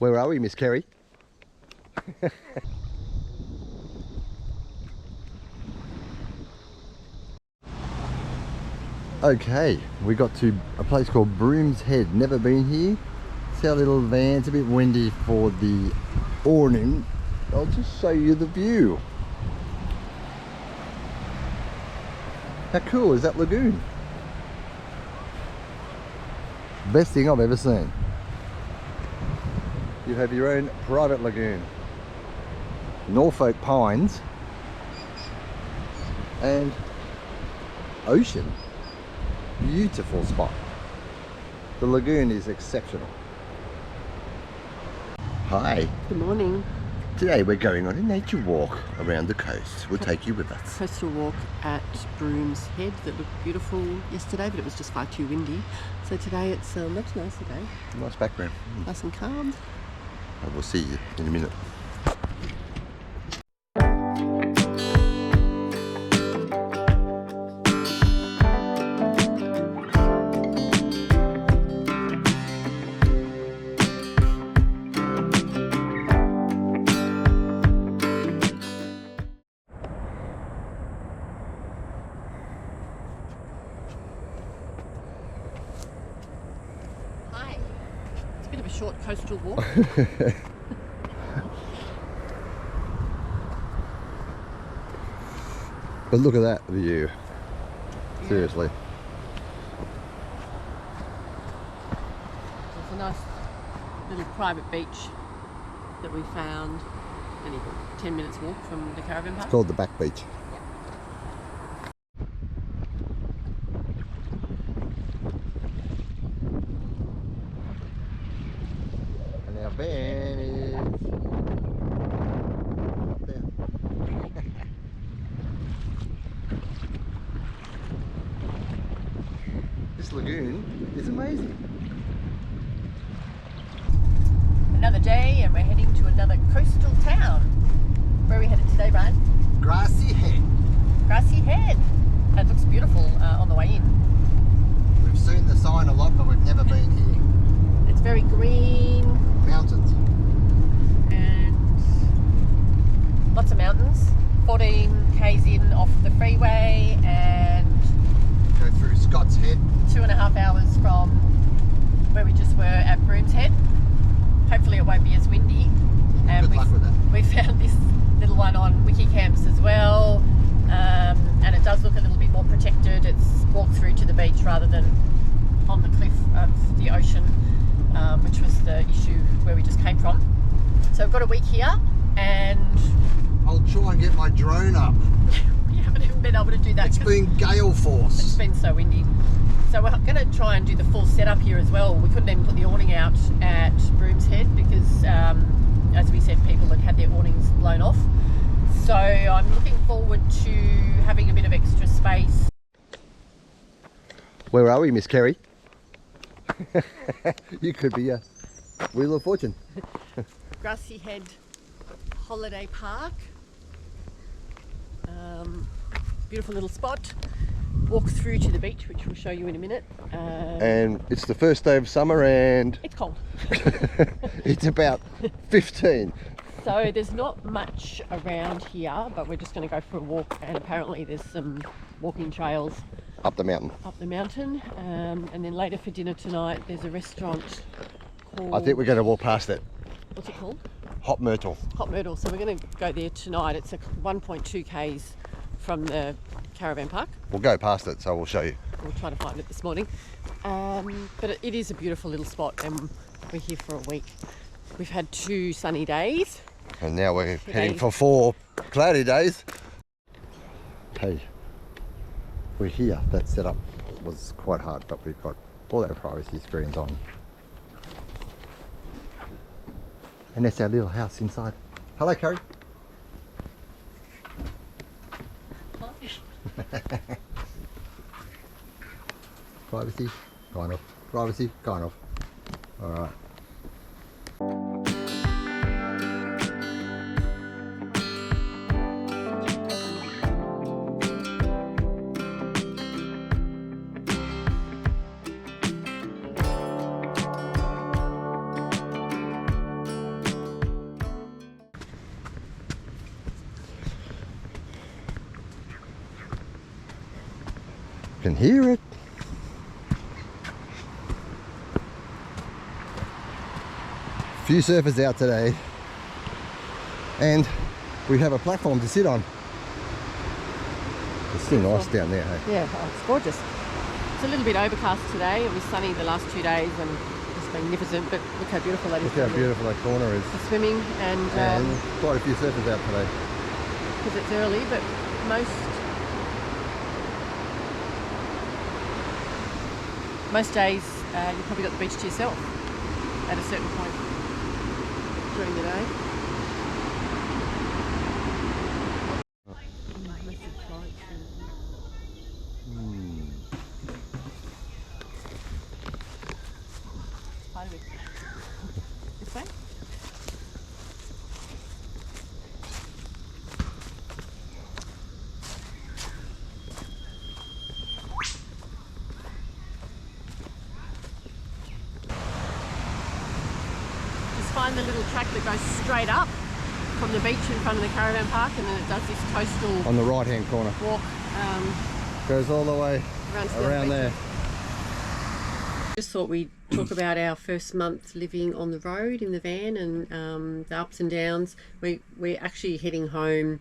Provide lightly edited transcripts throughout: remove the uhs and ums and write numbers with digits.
Where are we, Miss Kerry? Okay, we got to a place called Broome's Head. Never been here. It's our little van. It's a bit windy for the awning. I'll just show you the view. How cool is that lagoon? Best thing I've ever seen. You have your own private lagoon. Norfolk pines and ocean. Beautiful spot. The lagoon is exceptional. Hi. Good morning. Today we're going on a nature walk around the coast. We'll take you with us. Coastal walk at Broome's Head that looked beautiful yesterday, but it was just far too windy. So today it's much nicer day. Nice background. Nice and calm. And we'll see you in a minute. Bit of a short coastal walk. But look at that view. Seriously. It's a nice little private beach that we found. Only 10 minutes walk from the caravan park. It's called the Back Beach. And our van is up there. This lagoon is amazing. Another day and we're heading to another coastal town. Where are we headed today, Brian? Grassy Head. Grassy Head. It looks beautiful on the way in. We've seen the sign a lot, but we've never been here. It's very green. Mountains. And lots of mountains. 14 k's in off the freeway and Go through Scott's Head. 2.5 hours from where we just were at Broome's Head. Hopefully it won't be as windy. And Good luck with that. We found this little one on Wiki Camps as well, and it does look a little bit more protected. It's walked through to the beach rather than on the cliff of the ocean, which was the issue where we just came from. So we've got a week here and I'll try and get my drone up. we haven't even been able to do that. It's been gale force. It's been so windy. So we're going to try and do the full setup here as well. We couldn't even put the awning out at Broome's Head because, as we said, people had their awnings blown off. So I'm looking forward to having a bit of extra space. Where are we, Miss Kerry? You could be a Wheel of Fortune. Grassy Head Holiday Park. Beautiful little spot. Walk through to the beach, which we'll show you in a minute. And it's the first day of summer and It's cold. it's about 15. So there's not much around here, but we're just going to go for a walk, and apparently there's some walking trails Up the mountain. up the mountain. And then later for dinner tonight there's a restaurant called... I think we're going to walk past it. What's it called? Hot Myrtle. Hot Myrtle. So we're going to go there tonight. It's a 1.2 k's from the caravan park. We'll go past it, so we'll show you. We'll try to find it this morning. But it is a beautiful little spot, and we're here for a week. We've had 2 sunny days. And now we're Today. heading for 4 cloudy days. Hey, we're here. That setup was quite hard, but we've got all our privacy screens on. And that's our little house inside. Hello, Carrie. Privacy, kind of. Privacy, kind of. All right. Can hear it. Few surfers out today, and we have a platform to sit on. It's still nice down there, hey? Yeah, oh, it's gorgeous. It's a little bit overcast today. It was sunny the last 2 days and it's magnificent, but look how beautiful that is. Look how beautiful that corner is. For swimming and quite a few surfers out today. Because it's early, but most days you've probably got the beach to yourself at a certain point during the day. This way? Find the little track that goes straight up from the beach in front of the caravan park, and then it does this coastal on the right hand corner walk, goes all the way around there. Just thought we'd talk about our first month living on the road in the van and the ups and downs. We're actually heading home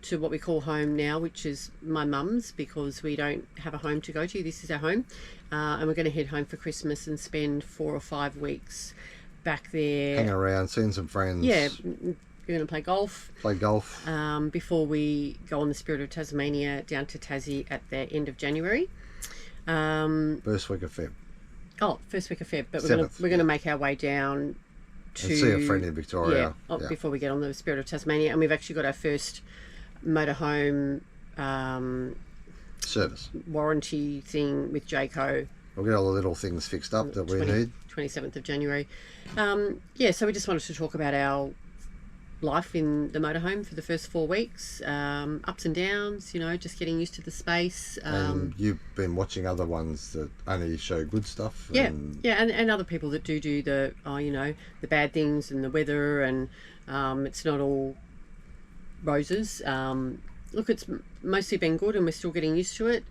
to what we call home now, which is my mum's, because we don't have a home to go to. This is our home, and we're going to head home for Christmas and spend 4 or 5 weeks back there, hang around, seeing some friends. Yeah, we're going to play golf before we go on the Spirit of Tasmania down to Tassie at the end of January. First week of Feb. First week of Feb, but we're going to make our way down to and see a friend in Victoria before we get on the Spirit of Tasmania. And we've actually got our first motorhome service warranty thing with Jayco. We'll get all the little things fixed up that we need. 27th of January. So we just wanted to talk about our life in the motorhome for the first 4 weeks, ups and downs, just getting used to the space. And you've been watching other ones that only show good stuff. And other people that do the the bad things and the weather, and it's not all roses. Look, it's mostly been good and we're still getting used to it.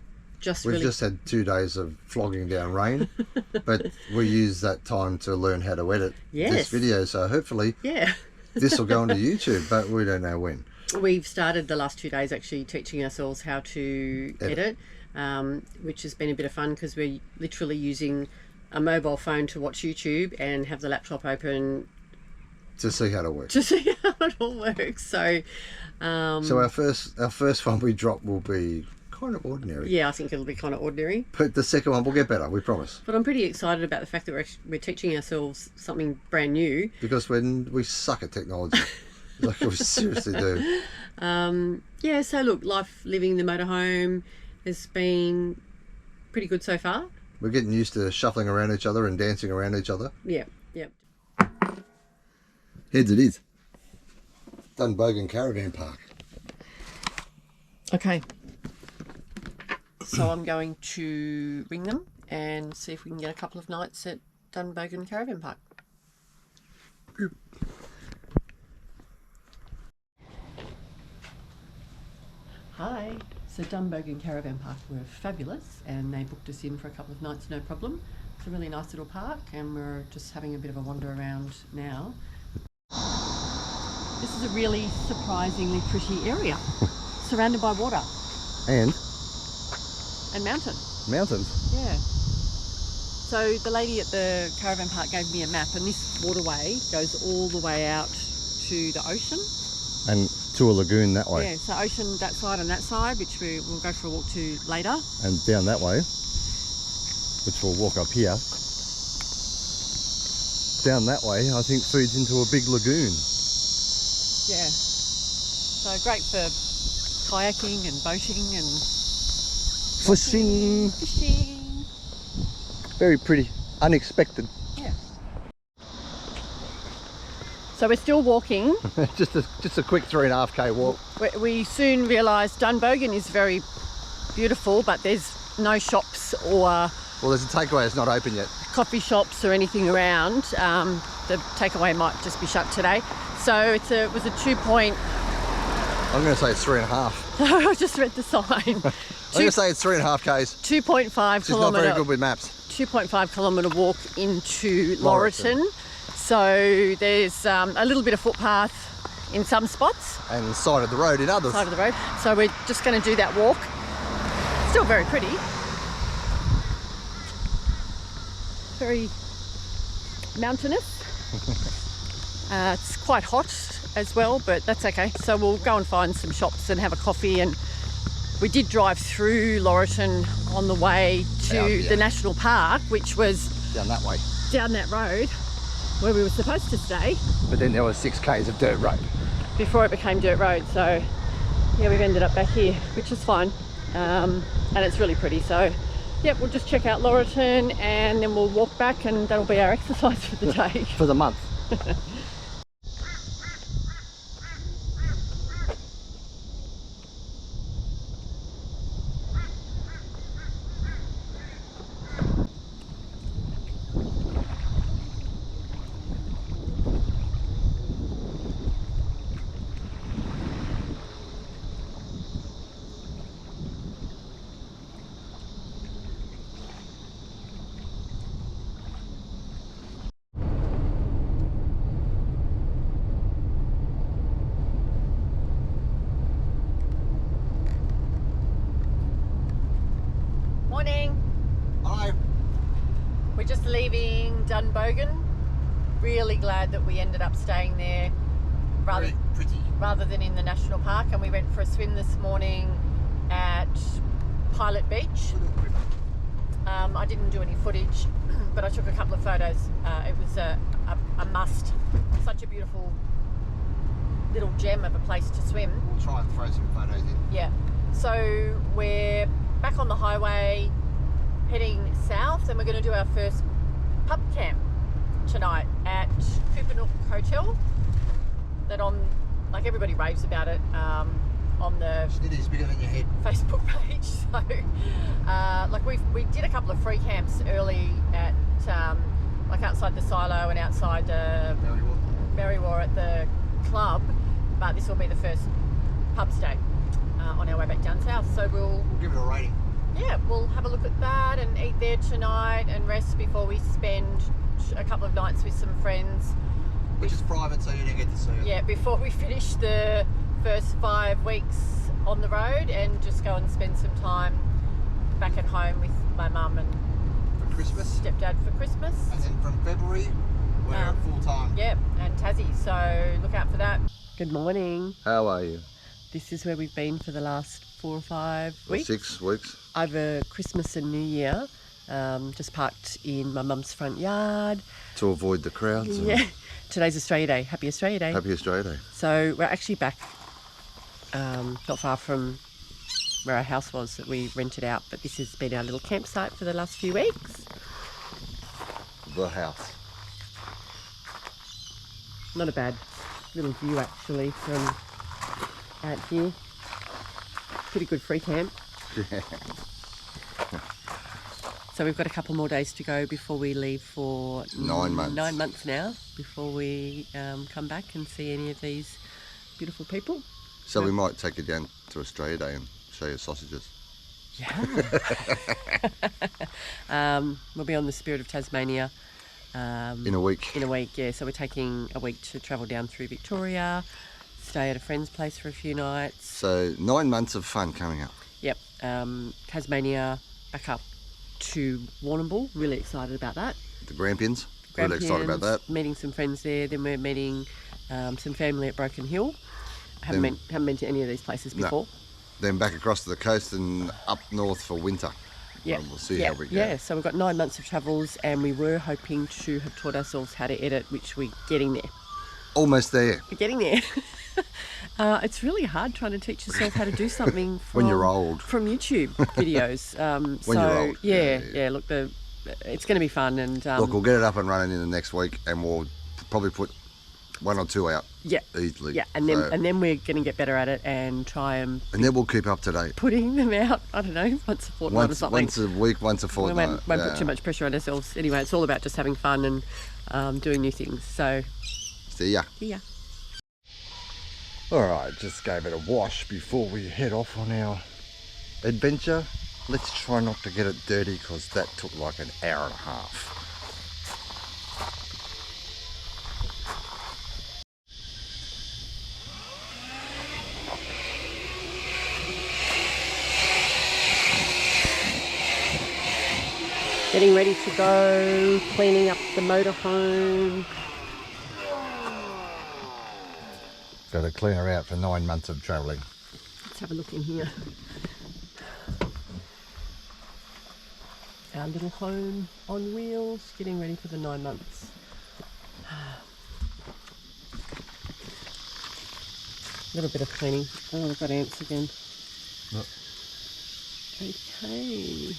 We've just had 2 days of flogging down rain, but we use that time to learn how to edit this video, so hopefully this will go onto YouTube, but we don't know when. We've started the last 2 days actually teaching ourselves how to edit, which has been a bit of fun because we're literally using a mobile phone to watch YouTube and have the laptop open to see how it works. To see how it all works. So our first one we drop will be kind of ordinary. Yeah, I think it'll be kind of ordinary. But the second one will get better, we promise. But I'm pretty excited about the fact that we're teaching ourselves something brand new. Because we suck at technology. Like we seriously do. So look, life living the motorhome has been pretty good so far. We're getting used to shuffling around each other and dancing around each other. Yeah. Heads it is. Dunbogan Caravan Park. Okay. So I'm going to ring them and see if we can get a couple of nights at Dunbogan Caravan Park. Hi. So Dunbogan Caravan Park were fabulous and they booked us in for a couple of nights, no problem. It's a really nice little park and we're just having a bit of a wander around now. This is a really surprisingly pretty area, surrounded by water. And mountains. Yeah. So the lady at the caravan park gave me a map, and this waterway goes all the way out to the ocean. And to a lagoon that way. Yeah, so ocean that side and that side, which we'll go for a walk to later. And down that way, which we'll walk up here. Down that way, I think feeds into a big lagoon. Yeah. So great for kayaking and boating and fishing. Very pretty, unexpected. Yeah. So we're still walking. just a quick 3.5k walk. We soon realised Dunbogan is very beautiful, but there's no shops or well, there's a takeaway that's not open yet. Coffee shops or anything around. The takeaway might just be shut today. So it was a 2.5 I'm going to say it's 3.5. I just read the sign. I'm going to say it's 3.5 k's. 2.5 She's not very good with maps. 2.5 kilometre walk into Laurelton. So there's a little bit of footpath in some spots. And the side of the road in others. Side of the road. So we're just going to do that walk. Still very pretty. Very mountainous. It's quite hot as well, but that's okay. So we'll go and find some shops and have a coffee. And we did drive through Laurelton on the way to the National Park, which was down that way. Down that road where we were supposed to stay. But then there was 6 k's of dirt road. Before it became dirt road. So yeah, we've ended up back here, which is fine. And it's really pretty. So yeah, we'll just check out Laurelton and then we'll walk back, and that'll be our exercise for the day. For the month. Morning. Hi. We're just leaving Dunbogan. Really glad that we ended up staying there rather than in the national park, and we went for a swim this morning at Pilot Beach. I didn't do any footage, but I took a couple of photos. It was a must. Such a beautiful little gem of a place to swim. We'll try and throw some photos in. Yeah. So we're back on the highway heading south, and we're going to do our first pub camp tonight at Coopernook Hotel. That like everybody raves about it on the It is bigger than your head. Facebook page. So like we did a couple of free camps early at like outside the silo and outside Merriwa at the club, but this will be the first pub stay on our way back down south. So we'll give it a rating. Yeah, we'll have a look at that and eat there tonight and rest before we spend a couple of nights with some friends. Which is private, so you don't get to see it. Yeah, before we finish the first 5 weeks on the road and just go and spend some time back at home with my mum and for Christmas. Stepdad for Christmas. And then from February, we're full time. Yeah, and Tassie, so look out for that. Good morning. How are you? This is where we've been for the last 4 or 5 weeks. 6 weeks. Over Christmas and New Year. Just parked in my mum's front yard. To avoid the crowds. Yeah. Today's Australia Day. Happy Australia Day. Happy Australia Day. So we're actually back not far from where our house was that we rented out, but this has been our little campsite for the last few weeks. The house. Not a bad little view actually from out here. Pretty good free camp. Yeah. So we've got a couple more days to go before we leave for 9 months. 9 months now, before we come back and see any of these beautiful people. So we might take you down to Australia Day and show you sausages. Yeah. We'll be on the Spirit of Tasmania. In a week. In a week, yeah. So we're taking a week to travel down through Victoria, stay at a friend's place for a few nights. So 9 months of fun coming up. Yep. Tasmania, back up to Warrnambool. Really excited about that. The Grampians. Really excited about that. Meeting some friends there. Then we're meeting some family at Broken Hill. Haven't been to any of these places before. No. Then back across to the coast and up north for winter. Yeah. And we'll see how we go. Yeah, so we've got 9 months of travels, and we were hoping to have taught ourselves how to edit, which we're getting there. Almost there. We're getting there. It's really hard trying to teach yourself how to do something when you're old. From YouTube videos. When you're old. Yeah. Look, it's going to be fun, and look, we'll get it up and running in the next week, and we'll probably put 1 or 2 out. Yeah. Easily. Yeah, and then we're going to get better at it and try and then we'll keep up to date. Putting them out, I don't know, once a fortnight or something. Once a week, once a fortnight. We won't put too much pressure on ourselves. Anyway, it's all about just having fun and doing new things. So see ya. See ya. Alright, just gave it a wash before we head off on our adventure. Let's try not to get it dirty because that took like an hour and a half. Getting ready to go, cleaning up the motorhome. Got to clean her out for 9 months of travelling. Let's have a look in here. Our little home on wheels, getting ready for the 9 months. A little bit of cleaning. Oh, I've got ants again. Look. Okay.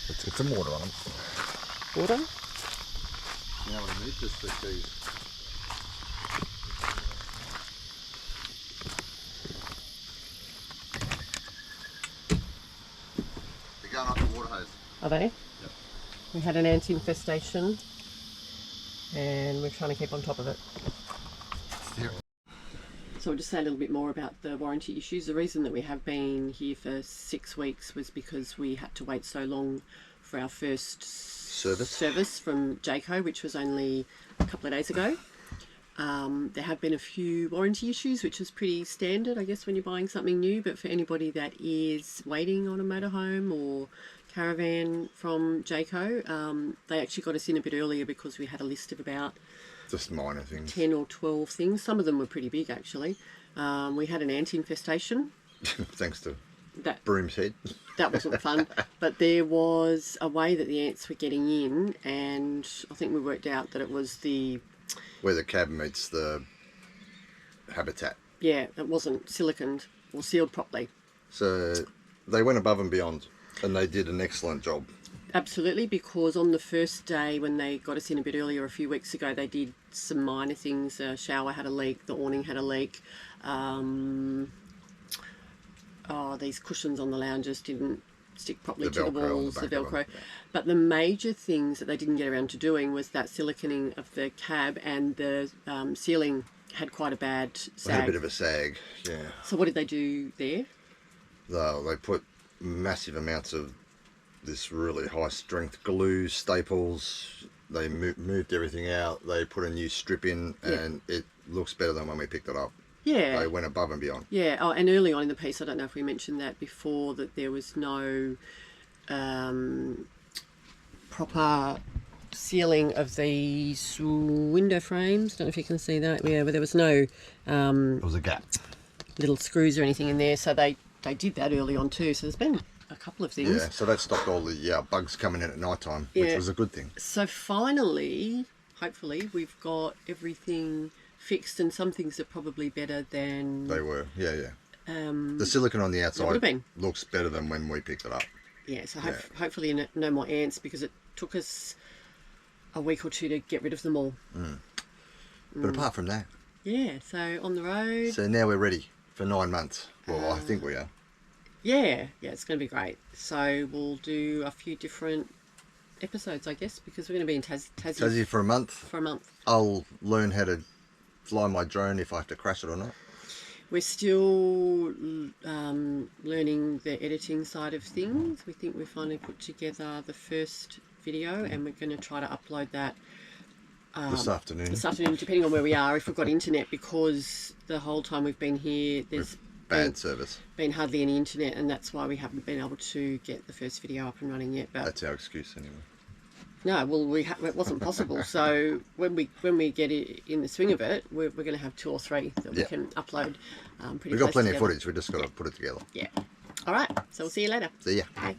Let's get some water on them. Water? You know what I need? Just for these. They're going up the water hose. Are they? Yep. We had an ant infestation and we're trying to keep on top of it. So I'll just say a little bit more about the warranty issues. The reason that we have been here for 6 weeks was because we had to wait so long for our first service from Jayco, which was only a couple of days ago. There have been a few warranty issues, which is pretty standard, I guess, when you're buying something new. But for anybody that is waiting on a motorhome or caravan from Jayco, they actually got us in a bit earlier because we had a list of about just minor things. 10 or 12 things. Some of them were pretty big, actually. We had an ant infestation. Thanks to that Broome's head. That wasn't fun. But there was a way that the ants were getting in, and I think we worked out that it was the... where the cab meets the habitat. Yeah, it wasn't siliconed or sealed properly. So they went above and beyond, and they did an excellent job. Absolutely, because on the first day when they got us in a bit earlier a few weeks ago, they did some minor things. The shower had a leak, the awning had a leak. These cushions on the lounges didn't stick properly to the walls, the Velcro. But the major things that they didn't get around to doing was that siliconing of the cab, and the ceiling had quite a bad sag. They had a bit of a sag, yeah. So what did they do there? They put massive amounts of this really high strength glue, staples. They moved everything out. They put a new strip in, and it looks better than when we picked it up. Yeah. They went above and beyond. Yeah. Oh, and early on in the piece, I don't know if we mentioned that before, that there was no proper sealing of these window frames. Don't know if you can see that. Yeah, but there was no It was a gap. little screws or anything in there. So they did that early on too. So there's been a couple of things. Yeah, so that stopped all the bugs coming in at night time, which was a good thing. So finally, hopefully, we've got everything fixed, and some things are probably better than they were. Yeah, yeah. The silicone on the outside looks better than when we picked it up. Yeah, so hopefully no more ants, because it took us a week or two to get rid of them all. But apart from that, yeah, so on the road. So now we're ready for 9 months. Well, I think we are. Yeah, it's going to be great. So we'll do a few different episodes, I guess, because we're going to be in Tassie for a month. For a month. I'll learn how to fly my drone if I have to crash it or not. We're still learning the editing side of things. We think we finally put together the first video, and we're going to try to upload that this afternoon. This afternoon, depending on where we are, if we've got internet, because the whole time we've been here, there's bad service. Been hardly any internet, and that's why we haven't been able to get the first video up and running yet. But that's our excuse anyway. No, well, it wasn't possible. So when we get it in the swing of it, we're going to have 2 or 3 that we can upload. We've got plenty of footage. We just got to put it together. Yeah. All right. So we'll see you later. See ya. Bye.